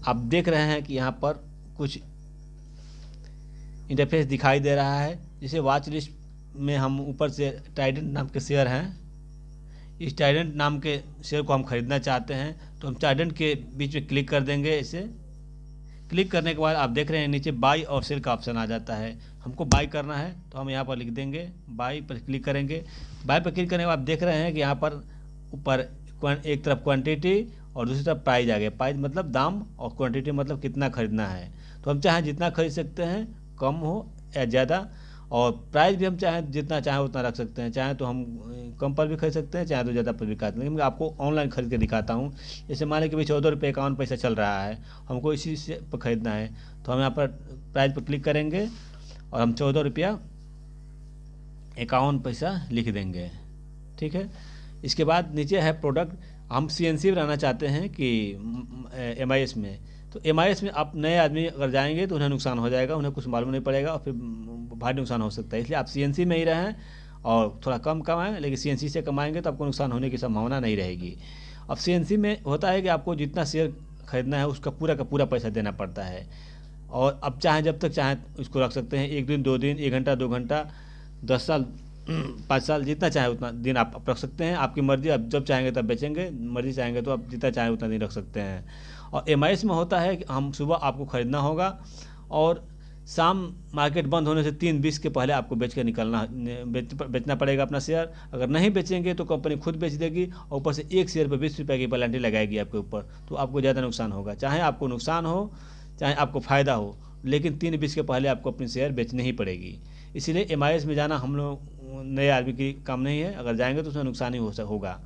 आप देख रहे हैं कि यहाँ पर कुछ इंटरफेस दिखाई दे रहा है। जैसे वॉच लिस्ट में हम ऊपर से ट्राइडेंट नाम के शेयर हैं, इस ट्राइडेंट नाम के शेयर को हम खरीदना चाहते हैं तो हम ट्राइडेंट के बीच में क्लिक कर देंगे। इसे क्लिक करने के बाद आप देख रहे हैं नीचे बाई और सेल का ऑप्शन आ जाता है। हमको बाई करना है तो हम यहाँ पर लिख देंगे, बाई पर क्लिक करेंगे। बाई पर क्लिक करने के बाद आप देख रहे हैं कि यहाँ पर ऊपर एक तरफ क्वांटिटी और दूसरी तरफ प्राइस आ गया। प्राइस मतलब दाम और क्वांटिटी मतलब कितना खरीदना है। तो हम चाहें जितना खरीद सकते हैं, कम हो या ज़्यादा, और प्राइस भी हम चाहें जितना चाहें उतना रख सकते हैं। चाहें तो हम कम पर भी खरीद सकते हैं, चाहे तो ज़्यादा पर भी खरीद सकते हैं। मैं आपको ऑनलाइन खरीद के दिखाता हूँ। जैसे मान लीजिए कि 14 रुपये 51 पैसा चल रहा है, हमको इसी से पर ख़रीदना है तो हम यहाँ पर प्राइस पर क्लिक करेंगे और हम 14 रुपया 51 पैसा लिख देंगे। ठीक है। इसके बाद नीचे है प्रोडक्ट। हम CNC बनाना चाहते हैं कि MIS में, तो MIS में आप नए आदमी अगर जाएंगे तो उन्हें नुकसान हो जाएगा, उन्हें कुछ मालूम नहीं पड़ेगा और फिर भारी नुकसान हो सकता है। इसलिए आप CNC में ही रहें और थोड़ा कम कमाएं, लेकिन CNC से कमाएंगे तो आपको नुकसान होने की संभावना नहीं रहेगी। अब CNC में होता है कि आपको जितना शेयर खरीदना है उसका पूरा का पूरा पैसा देना पड़ता है। और अब चाहें जब तक चाहें इसको रख सकते हैं, 1 दिन 2 दिन 1 घंटा 2 घंटा 10 साल 5 साल, जितना चाहे उतना दिन आप रख सकते हैं। आपकी मर्ज़ी, आप जब चाहेंगे तब बेचेंगे, मर्ज़ी चाहेंगे तो आप जितना चाहें उतना दिन रख सकते हैं। और MIS में होता है कि हम सुबह आपको ख़रीदना होगा और शाम मार्केट बंद होने से 3:20 के पहले आपको बेच के निकलना, बेचना पड़ेगा अपना शेयर। अगर नहीं बेचेंगे तो कंपनी खुद बेच देगी और ऊपर से एक शेयर पर 20 रुपये की पेनल्टी लगाएगी आपके ऊपर, तो आपको ज़्यादा नुकसान होगा। चाहे आपको नुकसान हो चाहे आपको फ़ायदा हो, लेकिन 3:20 के पहले आपको अपनी शेयर बेचनी ही पड़ेगी। इसीलिए MIS में जाना हम लोग नए आदमी की काम नहीं है, अगर जाएंगे तो उसमें नुकसान ही होगा।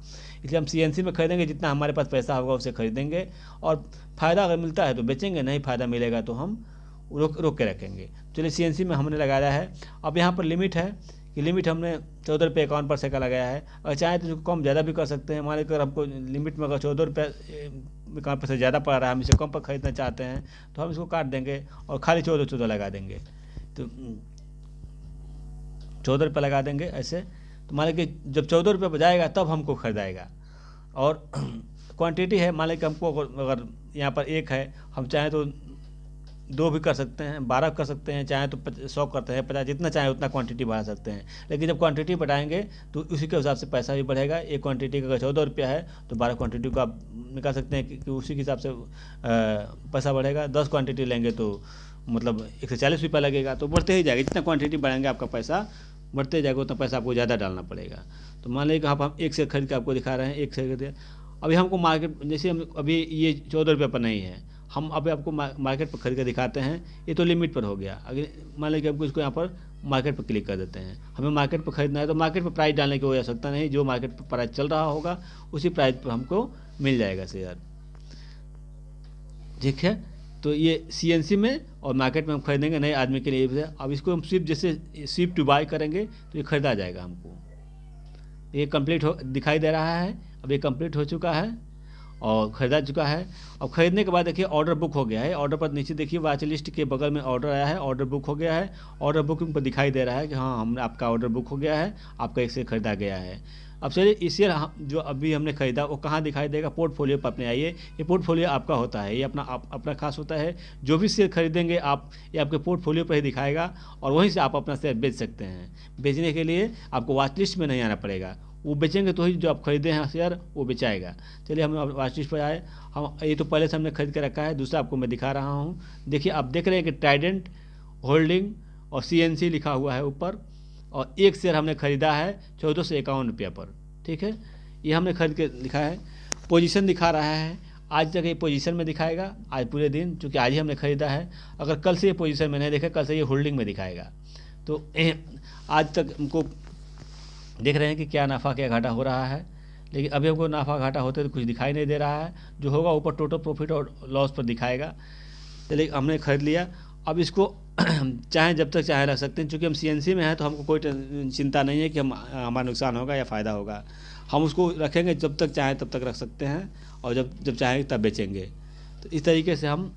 इसलिए हम CNC में खरीदेंगे, जितना हमारे पास पैसा होगा उसे खरीदेंगे और फ़ायदा अगर मिलता है तो बेचेंगे, नहीं फ़ायदा मिलेगा तो हम रोक के रखेंगे। चलिए CNC में हमने लगाया है। अब यहाँ पर लिमिट है कि लिमिट हमने 14 रुपये 51 पैसे का लगाया है। अगर चाहे तो इसको कम ज़्यादा भी कर सकते हैं। मान लीजिए अगर हमको लिमिट में अगर 14 रुपये 51 पैसे ज़्यादा पड़ रहा है, हम इसे कम पर खरीदना चाहते हैं तो हम इसको काट देंगे और खाली 14 लगा देंगे। तो 14 रुपये लगा देंगे ऐसे। तो मान लीजिए कि जब 14 रुपये पर जाएगा तब हमको खरीदाएगा। और क्वांटिटी है, मान लीजिए कि हमको अगर यहाँ पर 1 है, हम चाहें तो 2 भी कर सकते हैं, 12 कर सकते हैं, चाहें तो 100 करते हैं, 50, जितना चाहें उतना क्वांटिटी बढ़ा सकते हैं। लेकिन जब क्वांटिटी बढ़ाएंगे तो उसी के हिसाब से पैसा भी बढ़ेगा। एक क्वांटिटी का अगर 14 रुपया है तो 12 क्वांटिटी को आप निकाल सकते हैं कि उसी के हिसाब से पैसा बढ़ेगा। 10 क्वांटिटी लेंगे तो मतलब 140 रुपया लगेगा। तो बढ़ते ही जाएगा, जितना क्वांटिटी बढ़ाएंगे आपका पैसा बढ़ते जाएगा, उतना पैसा आपको ज़्यादा डालना पड़ेगा। तो मान लीजिए आप हम 1 शेयर खरीद के आपको दिखा रहे हैं, 1 शेयर खरीद। अभी हमको मार्केट, जैसे हम अभी ये 14 रुपये पर नहीं है, हम अभी आपको मार्केट पर खरीद के दिखाते हैं। ये तो लिमिट पर हो गया। अगर मान लीजिए आपको इसको यहाँ पर मार्केट पर क्लिक कर देते हैं, हमें मार्केट पर खरीदना है तो मार्केट पर प्राइस डालने की कोई आवश्यकता नहीं। जो मार्केट पर प्राइस चल रहा होगा उसी प्राइस पर हमको मिल जाएगा शेयर। ठीक है। तो ये CNC में और मार्केट में हम खरीदेंगे नए आदमी के लिए। अब इसको हम सिर्फ जैसे शिफ्ट टू बाय करेंगे तो ये खरीदा जाएगा हमको। ये कंप्लीट हो दिखाई दे रहा है। अब ये कंप्लीट हो चुका है और ख़रीदा चुका है। अब ख़रीदने के बाद देखिए ऑर्डर बुक हो गया है। ऑर्डर पर नीचे देखिए वॉच लिस्ट के बगल में ऑर्डर आया है, ऑर्डर बुक हो गया है। ऑर्डर बुकिंग पर दिखाई दे रहा है कि हाँ, हमने आपका ऑर्डर बुक हो गया है, आपका एक शेयर खरीदा गया है। अब चलिए इस शेयर जो अभी हमने खरीदा वो कहाँ दिखाई देगा, पोर्टफोलियो पर अपने आइए। ये पोर्टफोलियो आपका होता है, ये अपना खास होता है। जो भी शेयर खरीदेंगे आप, ये आपके पोर्टफोलियो पर ही दिखाएगा और वहीं से आप अपना शेयर बेच सकते हैं। बेचने के लिए आपको वॉच लिस्ट में नहीं आना पड़ेगा, वो बेचेंगे तो ही जो आप खरीदे हैं शेयर वो बेचाएगा। चलिए हम वॉच लिस्ट पर आए। हम ये तो पहले से हमने खरीद के रखा है, दूसरा आपको मैं दिखा रहा हूँ। देखिए आप देख रहे हैं कि ट्राइडेंट होल्डिंग और CNC लिखा हुआ है ऊपर, और एक शेयर हमने खरीदा है 1451 रुपया पर। ठीक है, ये हमने खरीद के लिखा है। पोजीशन दिखा रहा है, आज तक ये पोजीशन में दिखाएगा, आज पूरे दिन, चूँकि आज ही हमने खरीदा है। अगर कल से ये पोजीशन में नहीं देखा, कल से ये होल्डिंग में दिखाएगा। तो आज तक हमको देख रहे हैं कि क्या नफ़ा क्या घाटा हो रहा है, लेकिन अभी हमको नफ़ा घाटा होते तो कुछ दिखाई नहीं दे रहा है। जो होगा ऊपर टोटल प्रॉफिट और लॉस पर दिखाएगा। चलिए हमने खरीद लिया। अब इसको चाहे जब तक चाहे रख सकते हैं। चूँकि हम CNC में हैं तो हमको कोई चिंता नहीं है कि हमारा नुकसान होगा या फ़ायदा होगा। हम उसको रखेंगे, जब तक चाहें तब तक रख सकते हैं और जब चाहेंगे तब बेचेंगे। तो इस तरीके से हम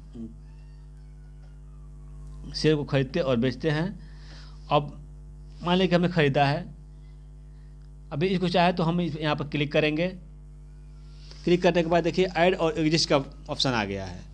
शेयर को खरीदते और बेचते हैं। अब मान लीजिए कि हमने ख़रीदा है, अभी इसको चाहे तो हम यहाँ पर क्लिक करेंगे। क्लिक करने के बाद देखिए ऐड और एग्जिस्ट का ऑप्शन आ गया है।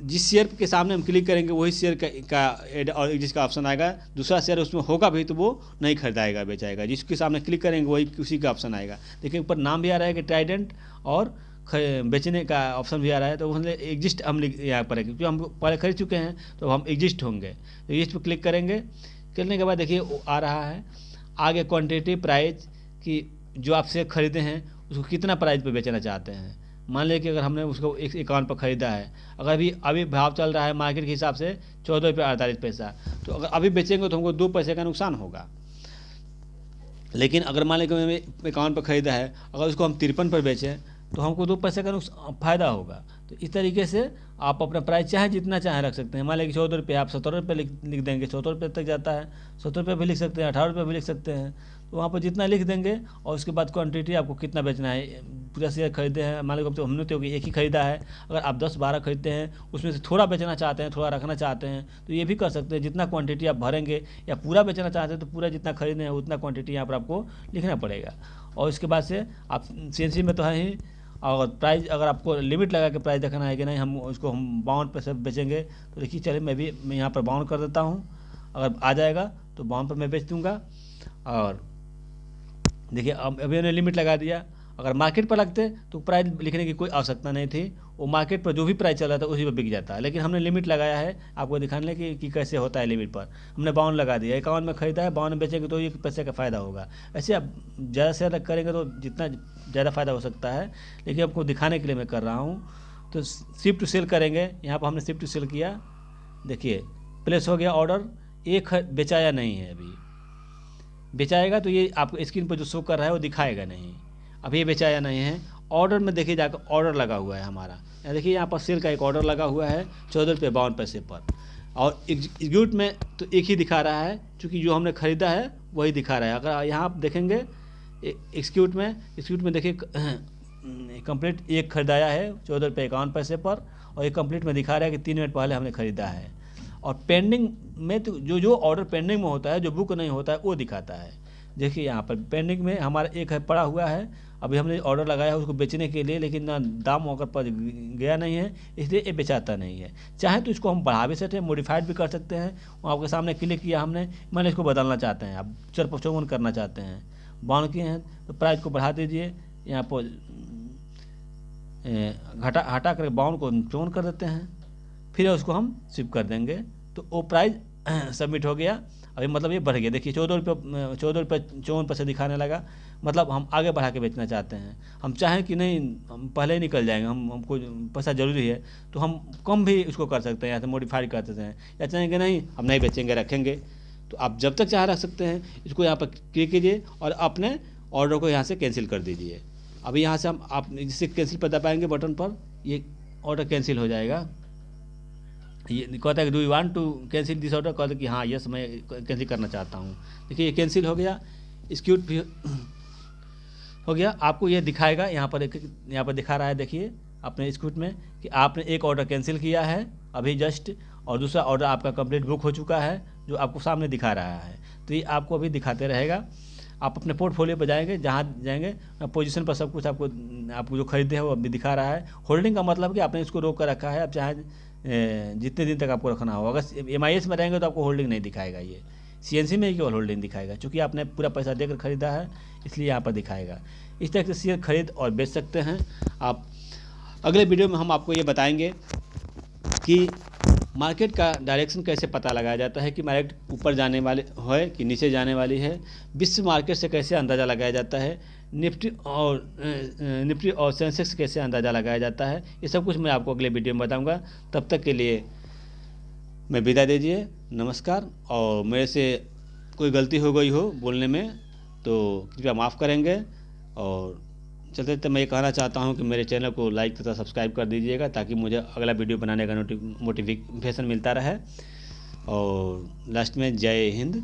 जिस शेयर के सामने हम क्लिक करेंगे वही शेयर का एड और एग्जिस्ट का ऑप्शन आएगा। दूसरा शेयर उसमें होगा भी तो वो नहीं खरीदाएगा, बेचाएगा। जिसके सामने क्लिक करेंगे वही उसी का ऑप्शन आएगा। देखिए ऊपर नाम भी आ रहा है कि ट्राइडेंट और बेचने का ऑप्शन भी आ रहा है, तो उसमें एग्जिस्ट हम यहाँ पर है, क्योंकि हम पहले खरीद चुके हैं तो हम एग्जिस्ट होंगे। तो एग्जिस्ट पर क्लिक करेंगे। करने के बाद देखिए आ रहा है आगे क्वान्टिटी प्राइस कि जो आप शेयर खरीदे हैं उसको कितना प्राइस पे बेचना चाहते हैं। मान लीजिए कि अगर हमने उसको 51 पर ख़रीदा है, अगर अभी भाव चल रहा है मार्केट के हिसाब से 14 रुपये 48 पैसा, तो अगर अभी बेचेंगे तो हमको 2 पैसे का नुकसान होगा। लेकिन अगर मान लीजिए कि हमने 51 पर ख़रीदा है, अगर उसको हम 53 पर बेचें तो हमको 2 पैसे का फ़ायदा होगा। तो इस तरीके से आप अपना प्राइस चाहे जितना चाहे रख सकते हैं। मान लीजिए कि 14 रुपये, आप 17 रुपये लिख देंगे, 14 रुपये तक जाता है, 17 रुपये भी लिख सकते हैं, 18 रुपये भी लिख सकते हैं। तो वहाँ पर जितना लिख देंगे और उसके बाद क्वांटिटी आपको कितना बेचना है। पूरा शेयर खरीदे हैं, मान लीजिए तो हमने तो एक ही खरीदा है, अगर आप 10-12 खरीदते हैं उसमें से थोड़ा बेचना चाहते हैं, थोड़ा रखना चाहते हैं, तो ये भी कर सकते हैं। जितना क्वांटिटी आप भरेंगे या पूरा बेचना चाहते हैं तो पूरा जितना खरीदे हैं उतना क्वांटिटी यहाँ पर आपको लिखना पड़ेगा। और इसके बाद से आप CNC में तो है ही, और प्राइस अगर आपको लिमिट लगा के प्राइस देखना है कि नहीं हम उसको 52 पैसे बेचेंगे, तो देखिए चलिए मैं यहाँ पर 52 कर देता हूँ। अगर आ जाएगा तो 52 पर मैं बेच दूँगा। और देखिए अभी मैंने लिमिट लगा दिया। अगर मार्केट पर लगते तो प्राइस लिखने की कोई आवश्यकता नहीं थी, वो मार्केट पर जो भी प्राइस चल रहा था उसी पर बिक जाता है। लेकिन हमने लिमिट लगाया है आपको दिखाने कि कैसे होता है। लिमिट पर हमने 52 लगा दिया, 51 में खरीदा है, 52 में बेचेंगे तो 1 पैसे का फ़ायदा होगा। ऐसे आप ज़्यादा से ज़्यादा करेंगे तो जितना ज़्यादा फ़ायदा हो सकता है, लेकिन आपको दिखाने के लिए मैं कर रहा हूँ। तो शिफ्ट टू सेल करेंगे, यहाँ पर हमने शिफ्ट टू सेल किया। देखिए प्लेस हो गया ऑर्डर, एक बेचाया नहीं है, अभी बेचाएगा तो ये आपको स्क्रीन पर जो शो कर रहा है वो दिखाएगा नहीं। अभी ये बेचाया नहीं है। ऑर्डर में देखिए जाकर ऑर्डर लगा हुआ है हमारा, यहाँ देखिए यहाँ पर सेल का एक ऑर्डर लगा हुआ है 14 रुपये 52 पैसे पर। और एग्जीक्यूट में तो एक ही दिखा रहा है, क्योंकि जो हमने ख़रीदा है वही दिखा रहा है। अगर यहाँ आप देखेंगे एग्जीक्यूट में देखिए कंप्लीट एक खरीदाया है 14 रुपये 51 पैसे पर, और एक कंप्लीट में दिखा रहा है कि 3 मिनट पहले हमने ख़रीदा है। और पेंडिंग में तो जो ऑर्डर पेंडिंग में होता है, जो बुक नहीं होता है वो दिखाता है। देखिए यहाँ पर पेंडिंग में हमारा एक है पड़ा हुआ है, अभी हमने ऑर्डर लगाया है उसको बेचने के लिए, लेकिन ना दाम अगर पर गया नहीं है इसलिए ये बेचाता नहीं है। चाहे तो इसको हम बढ़ा भी सकते हैं, मॉडिफाइड भी कर सकते हैं। आपके सामने क्लिक किया हमने, मैंने इसको बदलना चाहते हैं, आप 54 करना चाहते हैं, 52 किए हैं तो प्राइस को बढ़ा दीजिए। यहाँ पर हटा कर 52 को 54 कर देते हैं, फिर उसको हम शिप कर देंगे तो वो प्राइस सबमिट हो गया। अभी मतलब ये बढ़ गया, देखिए 14 रुपये 54 पैसे दिखाने लगा। मतलब हम आगे बढ़ा के बेचना चाहते हैं। हम चाहें कि नहीं हम पहले ही निकल जाएंगे, हमको पैसा ज़रूरी है तो हम कम भी उसको कर सकते हैं, यहाँ से मॉडिफाई कर सकते हैं। या चाहेंगे नहीं हम नहीं बेचेंगे रखेंगे, तो आप जब तक चाहे रख सकते हैं। इसको यहाँ पर क्लिक कीजिए और अपने ऑर्डर को यहाँ से कैंसिल कर दीजिए। अभी यहाँ से हम आप जिससे कैंसिल पर दबाएंगे बटन पर, ये ऑर्डर कैंसिल हो जाएगा। ये कहता है कि do you want to cancel this order, कहते कि हाँ यस मैं कैंसिल करना चाहता हूँ। देखिए ये कैंसिल हो गया, एक्जीक्यूट भी हो गया। आपको ये दिखाएगा यहाँ पर दिखा रहा है, देखिए अपने एक्जीक्यूट में कि आपने एक ऑर्डर कैंसिल किया है अभी जस्ट, और दूसरा ऑर्डर आपका कंप्लीट बुक हो चुका है जो आपको सामने दिखा रहा है। तो ये आपको अभी दिखाते रहेगा। आप अपने पोर्टफोलियो पर जाएंगे, जहाँ जाएंगे पोजीशन पर सब कुछ आपको जो खरीदे हैं वो अभी दिखा रहा है। होल्डिंग का मतलब कि आपने इसको रोक कर रखा है, आप चाहे जितने दिन तक आपको रखना हो। अगर MIS में रहेंगे तो आपको होल्डिंग नहीं दिखाएगा, ये CNC में ही केवल होल्डिंग दिखाएगा, क्योंकि आपने पूरा पैसा देकर खरीदा है इसलिए यहाँ पर दिखाएगा। इस तरह से शेयर खरीद और बेच सकते हैं आप। अगले वीडियो में हम आपको ये बताएंगे कि मार्केट का डायरेक्शन कैसे पता लगाया जाता है, कि मार्केट ऊपर जाने वाली है कि नीचे जाने वाली है। विश्व मार्केट से कैसे अंदाज़ा लगाया जाता है, निफ्टी और सेंसेक्स कैसे अंदाज़ा लगाया जाता है, ये सब कुछ मैं आपको अगले वीडियो में बताऊंगा। तब तक के लिए मैं विदा दीजिए, नमस्कार। और मेरे से कोई गलती हो गई हो बोलने में तो कृपया माफ़ करेंगे। और चलते चलते मैं ये कहना चाहता हूँ कि मेरे चैनल को लाइक तथा सब्सक्राइब कर दीजिएगा, ताकि मुझे अगला वीडियो बनाने का नोटिफिकेशन मिलता रहे। और लास्ट में जय हिंद।